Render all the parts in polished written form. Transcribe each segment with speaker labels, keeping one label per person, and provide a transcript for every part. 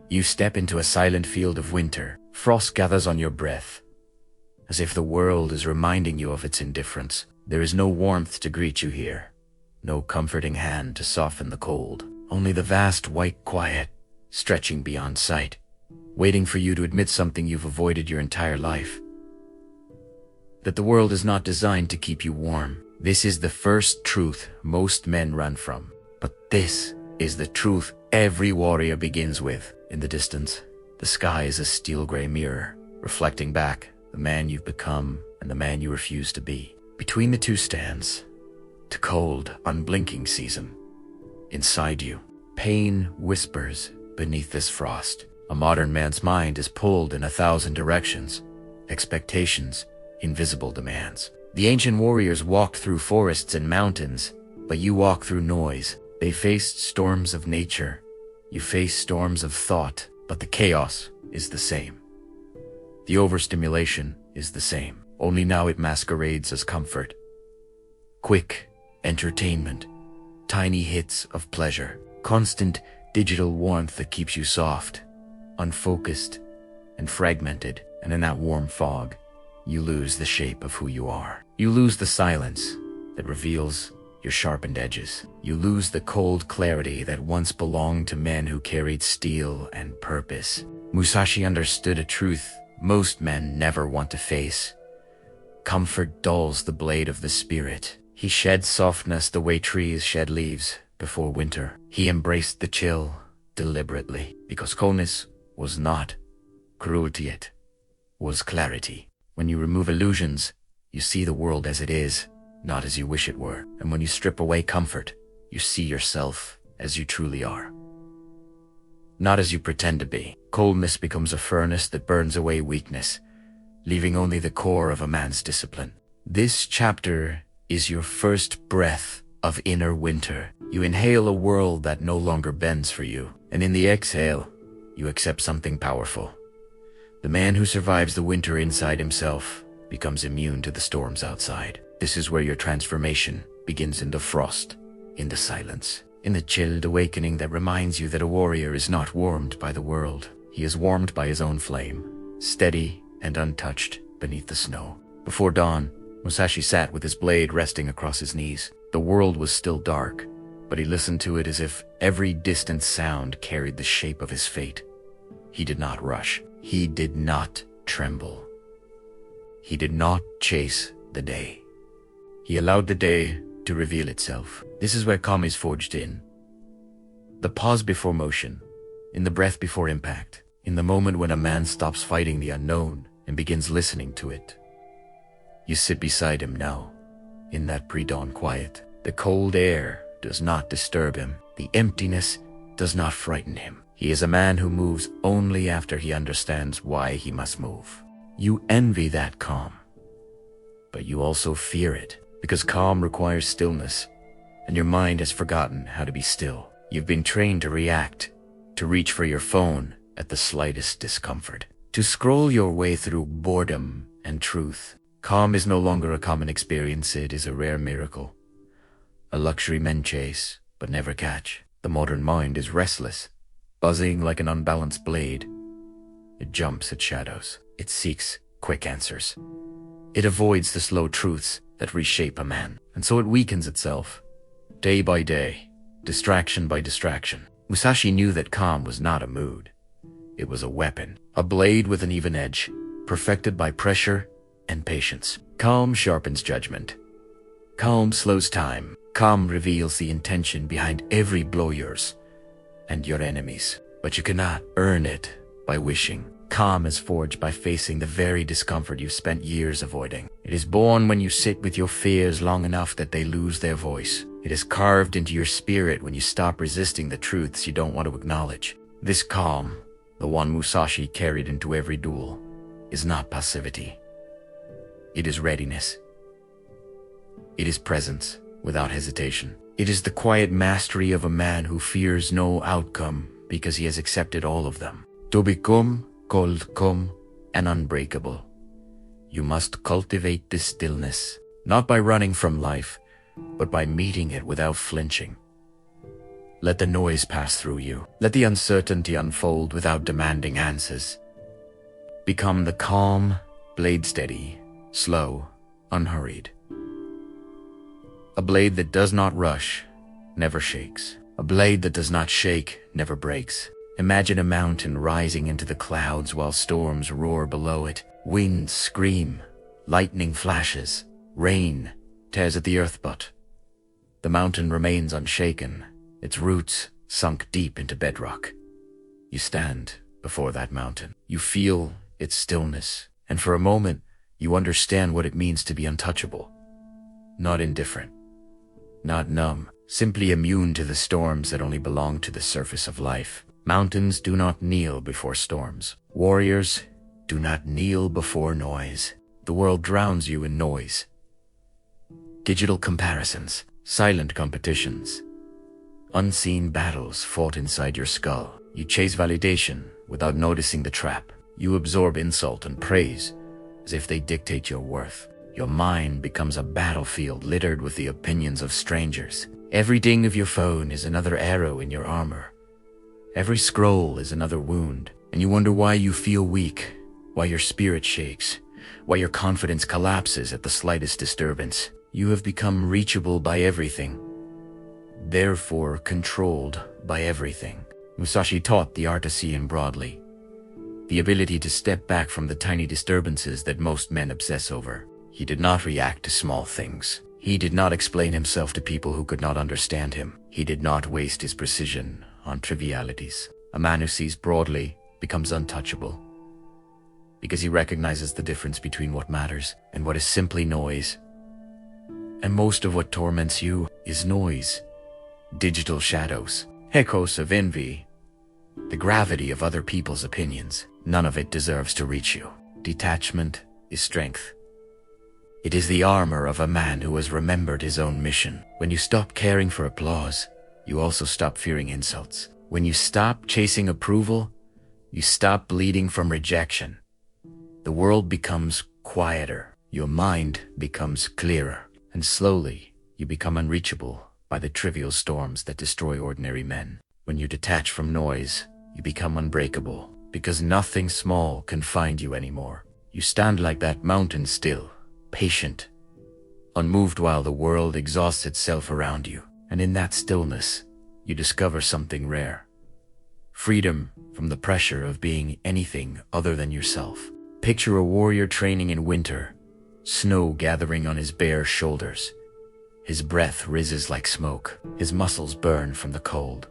Speaker 1: You step into a silent field of winter. Frost gathers on your breath, as if the world is reminding you of its indifference. There is no warmth to greet you here, no comforting hand to soften the cold. Only the vast white quiet, stretching beyond sight, waiting for you to admit something you've avoided your entire life. That the world is not designed to keep you warm. This is the first truth most men run from. But this is the truth every warrior begins with. In the distance, the sky is a steel-gray mirror, reflecting back the man you've become and the man you refuse to be. Between the two stands the cold, unblinking season. Inside you, pain whispers beneath this frost. A modern man's mind is pulled in 1,000 directions. Expectations, invisible demands. The ancient warriors walked through forests and mountains, but you walk through noise. They faced storms of nature. You face storms of thought, but the chaos is the same. The overstimulation is the same, only now it masquerades as comfort. Quick entertainment, tiny hits of pleasure, constant digital warmth that keeps you soft, unfocused, and fragmented. And in that warm fog, you lose the shape of who you are. You lose the silence that reveals your sharpened edges. You lose the cold clarity that once belonged to men who carried steel and purpose. Musashi understood a truth most men never want to face. Comfort dulls the blade of the spirit. He shed softness the way trees shed leaves before winter. He embraced the chill deliberately, because coldness was not cruelty, it was clarity. When you remove illusions, you see the world as it is, not as you wish it were. And when you strip away comfort, you see yourself as you truly are, not as you pretend to be. Coldness becomes a furnace that burns away weakness, leaving only the core of a man's discipline. This chapter is your first breath of inner winter. You inhale a world that no longer bends for you, and in the exhale, you accept something powerful. The man who survives the winter inside himself becomes immune to the storms outside. This is where your transformation begins, in the frost, in the silence, in the chilled awakening that reminds you that a warrior is not warmed by the world. He is warmed by his own flame, steady and untouched beneath the snow. Before dawn, Musashi sat with his blade resting across his knees. The world was still dark, but he listened to it as if every distant sound carried the shape of his fate. He did not rush. He did not tremble. He did not chase the day. He allowed the day to reveal itself. This is where calm is forged in. The pause before motion, in the breath before impact, in the moment when a man stops fighting the unknown and begins listening to it. You sit beside him now, in that pre-dawn quiet. The cold air does not disturb him. The emptiness does not frighten him. He is a man who moves only after he understands why he must move. You envy that calm, but you also fear it, because calm requires stillness, and your mind has forgotten how to be still. You've been trained to react, to reach for your phone at the slightest discomfort, to scroll your way through boredom and truth. Calm is no longer a common experience, it is a rare miracle. A luxury men chase, but never catch. The modern mind is restless, buzzing like an unbalanced blade. It jumps at shadows. It seeks quick answers. It avoids the slow truths that reshape a man, and so it weakens itself, day by day, distraction by distraction. Musashi knew that calm was not a mood. It was a weapon, a blade with an even edge, perfected by pressure and patience. Calm sharpens judgment. Calm slows time. Calm reveals the intention behind every blow, yours and your enemies. But you cannot earn it by wishing. Calm is forged by facing the very discomfort you've spent years avoiding. It is born when you sit with your fears long enough that they lose their voice. It is carved into your spirit when you stop resisting the truths you don't want to acknowledge. This calm, the one Musashi carried into every duel, is not passivity. It is readiness. It is presence without hesitation. It is the quiet mastery of a man who fears no outcome because he has accepted all of them. To become cold, calm, and unbreakable, you must cultivate this stillness, not by running from life, but by meeting it without flinching. Let the noise pass through you. Let the uncertainty unfold without demanding answers. Become the calm, blade steady, slow, unhurried. A blade that does not rush, never shakes. A blade that does not shake, never breaks. Imagine a mountain rising into the clouds while storms roar below it. Winds scream, lightning flashes, rain tears at the earth, but the mountain remains unshaken, its roots sunk deep into bedrock. You stand before that mountain. You feel its stillness, and for a moment, you understand what it means to be untouchable. Not indifferent, not numb, simply immune to the storms that only belong to the surface of life. Mountains do not kneel before storms. Warriors do not kneel before noise. The world drowns you in noise. Digital comparisons, silent competitions, unseen battles fought inside your skull. You chase validation without noticing the trap. You absorb insult and praise as if they dictate your worth. Your mind becomes a battlefield littered with the opinions of strangers. Every ding of your phone is another arrow in your armor. Every scroll is another wound, and you wonder why you feel weak, why your spirit shakes, why your confidence collapses at the slightest disturbance. You have become reachable by everything, therefore controlled by everything. Musashi taught the art of seeing broadly, the ability to step back from the tiny disturbances that most men obsess over. He did not react to small things. He did not explain himself to people who could not understand him. He did not waste his precision on trivialities. A man who sees broadly becomes untouchable, because he recognizes the difference between what matters and what is simply noise. And most of what torments you is noise. Digital shadows, echoes of envy, the gravity of other people's opinions. None of it deserves to reach you. Detachment is strength. It is the armor of a man who has remembered his own mission. When you stop caring for applause, you also stop fearing insults. When you stop chasing approval, you stop bleeding from rejection. The world becomes quieter. Your mind becomes clearer. And slowly, you become unreachable by the trivial storms that destroy ordinary men. When you detach from noise, you become unbreakable, because nothing small can find you anymore. You stand like that mountain still, patient, unmoved while the world exhausts itself around you. And in that stillness, you discover something rare. Freedom from the pressure of being anything other than yourself. Picture a warrior training in winter, snow gathering on his bare shoulders. His breath rises like smoke. His muscles burn from the cold.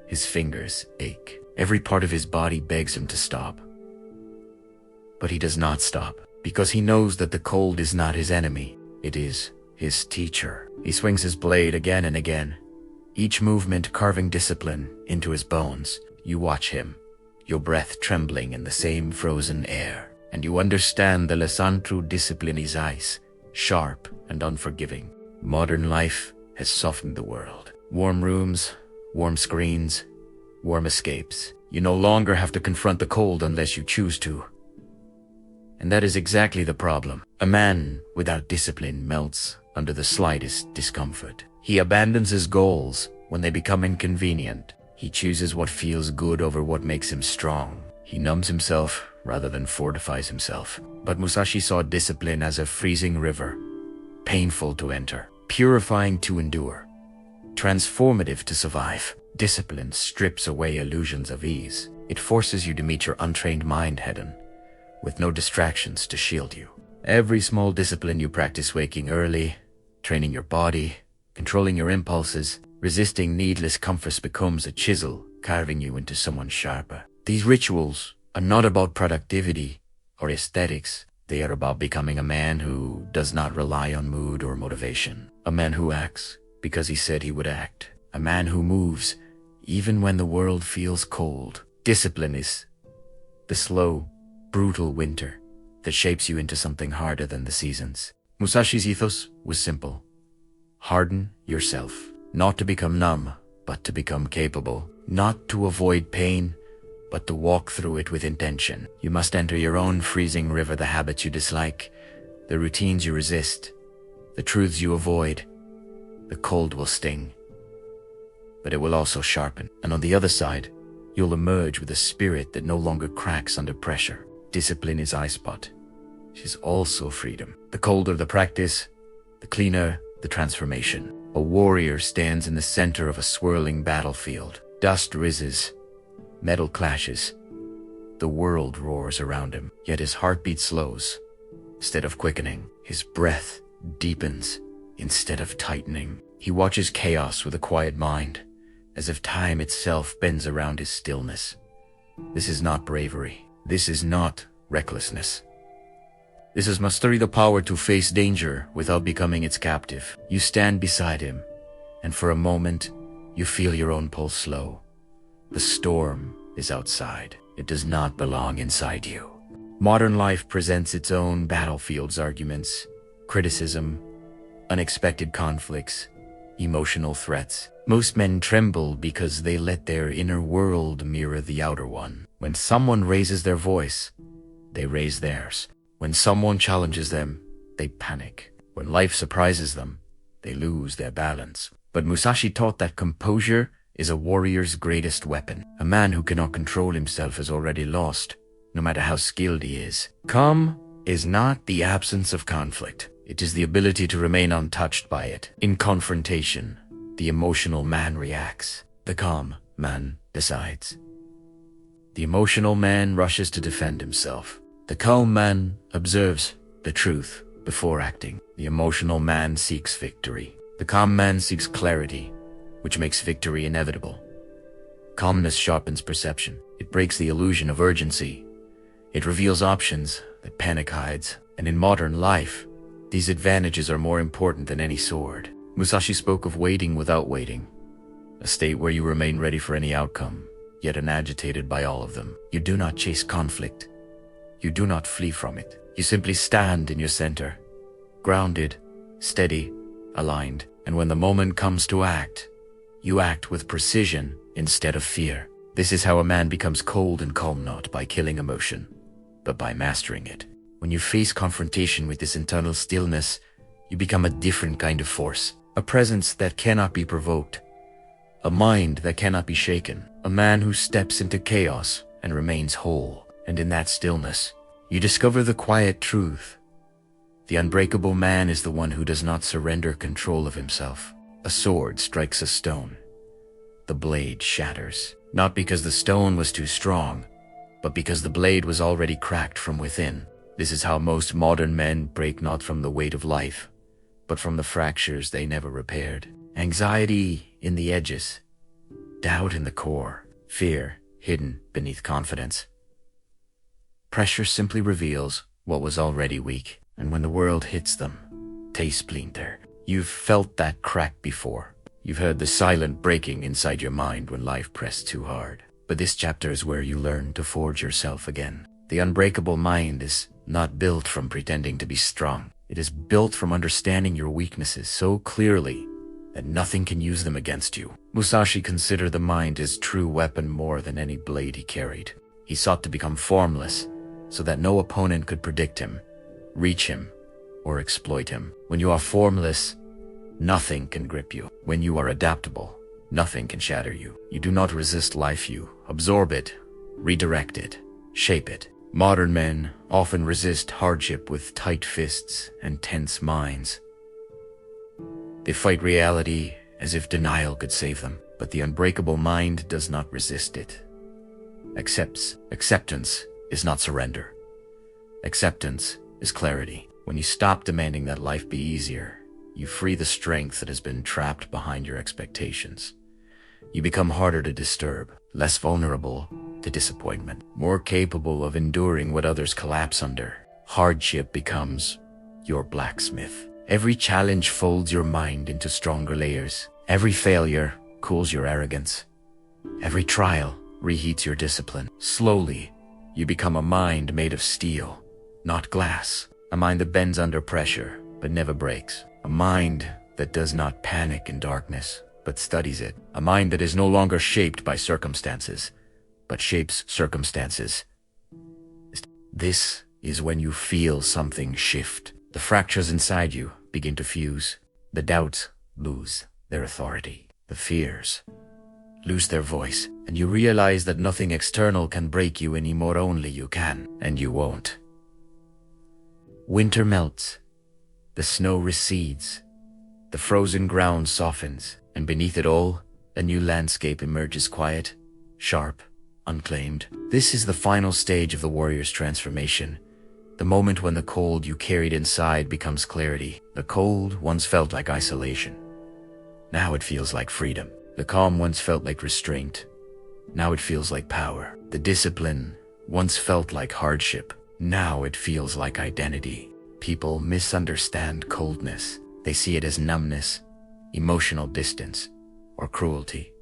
Speaker 1: His fingers ache. Every part of his body begs him to stop. But he does not stop, because he knows that the cold is not his enemy. It is his teacher. He swings his blade again and again, each movement carving discipline into his bones. You watch him, your breath trembling in the same frozen air, and you understand the lesson through discipline is ice, sharp and unforgiving. Modern life has softened the world. Warm rooms, warm screens, warm escapes. You no longer have to confront the cold unless you choose to. And that is exactly the problem. A man without discipline melts under the slightest discomfort. He abandons his goals when they become inconvenient. He chooses what feels good over what makes him strong. He numbs himself rather than fortifies himself. But Musashi saw discipline as a freezing river, painful to enter, purifying to endure, transformative to survive. Discipline strips away illusions of ease. It forces you to meet your untrained mind head-on, with no distractions to shield you. Every small discipline you practice, waking early, training your body, controlling your impulses, resisting needless comforts, becomes a chisel carving you into someone sharper. These rituals are not about productivity or aesthetics. They are about becoming a man who does not rely on mood or motivation. A man who acts because he said he would act. A man who moves even when the world feels cold. Discipline is the slow, brutal winter that shapes you into something harder than the seasons. Musashi's ethos was simple. Harden yourself, not to become numb, but to become capable. Not to avoid pain, but to walk through it with intention. You must enter your own freezing river, the habits you dislike, the routines you resist, the truths you avoid. The cold will sting. but it will also sharpen. And on the other side, you'll emerge with a spirit that no longer cracks under pressure. Discipline is ice pot. It is also freedom. The colder the practice, the cleaner the transformation. A warrior stands in the center of a swirling battlefield. Dust rises, metal clashes. The world roars around him, yet his heartbeat slows. Instead of quickening, his breath deepens instead of tightening. He watches chaos with a quiet mind, as if time itself bends around his stillness. This is not bravery. This is not recklessness. This is mustering the power to face danger without becoming its captive. You stand beside him, and for a moment, you feel your own pulse slow. The storm is outside. It does not belong inside you. Modern life presents its own battlefields, arguments, criticism, unexpected conflicts, emotional threats. Most men tremble because they let their inner world mirror the outer one. When someone raises their voice, they raise theirs. When someone challenges them, they panic. When life surprises them, they lose their balance. But Musashi taught that composure is a warrior's greatest weapon. A man who cannot control himself is already lost, no matter how skilled he is. Calm is not the absence of conflict. It is the ability to remain untouched by it. In confrontation, the emotional man reacts. The calm man decides. The emotional man rushes to defend himself. The calm man observes the truth before acting. The emotional man seeks victory. The calm man seeks clarity, which makes victory inevitable. Calmness sharpens perception. It breaks the illusion of urgency. It reveals options that panic hides. And in modern life, these advantages are more important than any sword. Musashi spoke of waiting without waiting, a state where you remain ready for any outcome, yet unagitated by all of them. You do not chase conflict. You do not flee from it. You simply stand in your center, grounded, steady, aligned. And when the moment comes to act, you act with precision instead of fear. This is how a man becomes cold and calm, not by killing emotion, but by mastering it. When you face confrontation with this internal stillness, you become a different kind of force. A presence that cannot be provoked. A mind that cannot be shaken. A man who steps into chaos and remains whole. And in that stillness, you discover the quiet truth. The unbreakable man is the one who does not surrender control of himself. A sword strikes a stone. The blade shatters. Not because the stone was too strong, but because the blade was already cracked from within. This is how most modern men break, not from the weight of life, but from the fractures they never repaired. Anxiety in the edges, doubt in the core, fear hidden beneath confidence. Pressure simply reveals what was already weak, and when the world hits them, they splinter. You've felt that crack before. You've heard the silent breaking inside your mind when life pressed too hard. But this chapter is where you learn to forge yourself again. The unbreakable mind is not built from pretending to be strong. It is built from understanding your weaknesses so clearly that nothing can use them against you. Musashi considered the mind his true weapon more than any blade he carried. He sought to become formless, so that no opponent could predict him, reach him, or exploit him. When you are formless, nothing can grip you. When you are adaptable, nothing can shatter you. You do not resist life, you absorb it, redirect it, shape it. Modern men often resist hardship with tight fists and tense minds. They fight reality as if denial could save them, but the unbreakable mind does not resist it. Acceptance is not surrender. Acceptance is clarity. When you stop demanding that life be easier, you free the strength that has been trapped behind your expectations. You become harder to disturb, less vulnerable to disappointment, more capable of enduring what others collapse under. Hardship becomes your blacksmith. Every challenge folds your mind into stronger layers. Every failure cools your arrogance. Every trial reheats your discipline. Slowly, you become a mind made of steel, not glass. A mind that bends under pressure, but never breaks. A mind that does not panic in darkness, but studies it. A mind that is no longer shaped by circumstances, but shapes circumstances. This is when you feel something shift. The fractures inside you begin to fuse. The doubts lose their authority. The fears lose their voice, and you realize that nothing external can break you anymore, only you can, and you won't. Winter melts, the snow recedes, the frozen ground softens, and beneath it all, a new landscape emerges, quiet, sharp, unclaimed. This is the final stage of the warrior's transformation, the moment when the cold you carried inside becomes clarity. The cold once felt like isolation. Now it feels like freedom. The calm once felt like restraint. Now it feels like power. The discipline once felt like hardship. Now it feels like identity. People misunderstand coldness. They see it as numbness, emotional distance, or cruelty.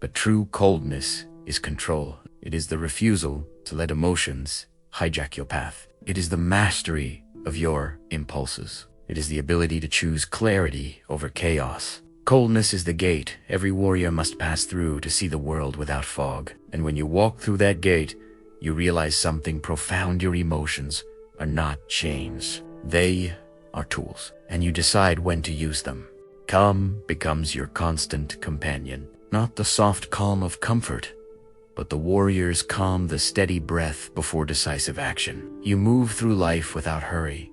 Speaker 1: But true coldness is control. It is the refusal to let emotions hijack your path. It is the mastery of your impulses. It is the ability to choose clarity over chaos. Coldness is the gate every warrior must pass through to see the world without fog. And when you walk through that gate, you realize something profound. Your emotions are not chains. They are tools, and you decide when to use them. Calm becomes your constant companion. Not the soft calm of comfort, but the warrior's calm, the steady breath before decisive action. You move through life without hurry,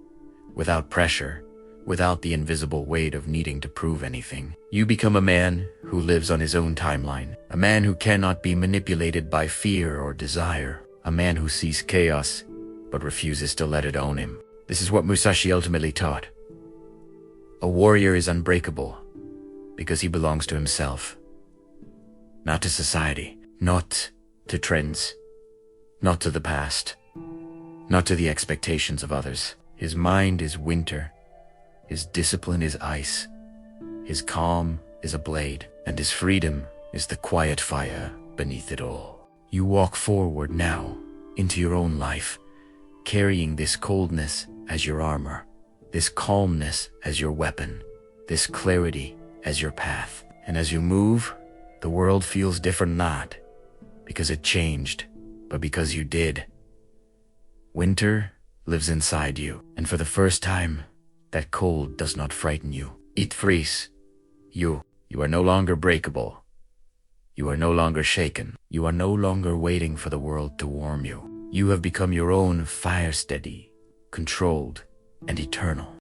Speaker 1: without pressure, without the invisible weight of needing to prove anything. You become a man who lives on his own timeline, a man who cannot be manipulated by fear or desire, a man who sees chaos but refuses to let it own him. This is what Musashi ultimately taught. A warrior is unbreakable because he belongs to himself, not to society, not to trends, not to the past, not to the expectations of others. His mind is winter, his discipline is ice, his calm is a blade, and his freedom is the quiet fire beneath it all. You walk forward now into your own life, carrying this coldness as your armor, this calmness as your weapon, this clarity as your path. And as you move, the world feels different, not because it changed, but because you did. Winter lives inside you, and for the first time, that cold does not frighten you. It frees you. You are no longer breakable. You are no longer shaken. You are no longer waiting for the world to warm you. You have become your own fire, steady, controlled, and eternal.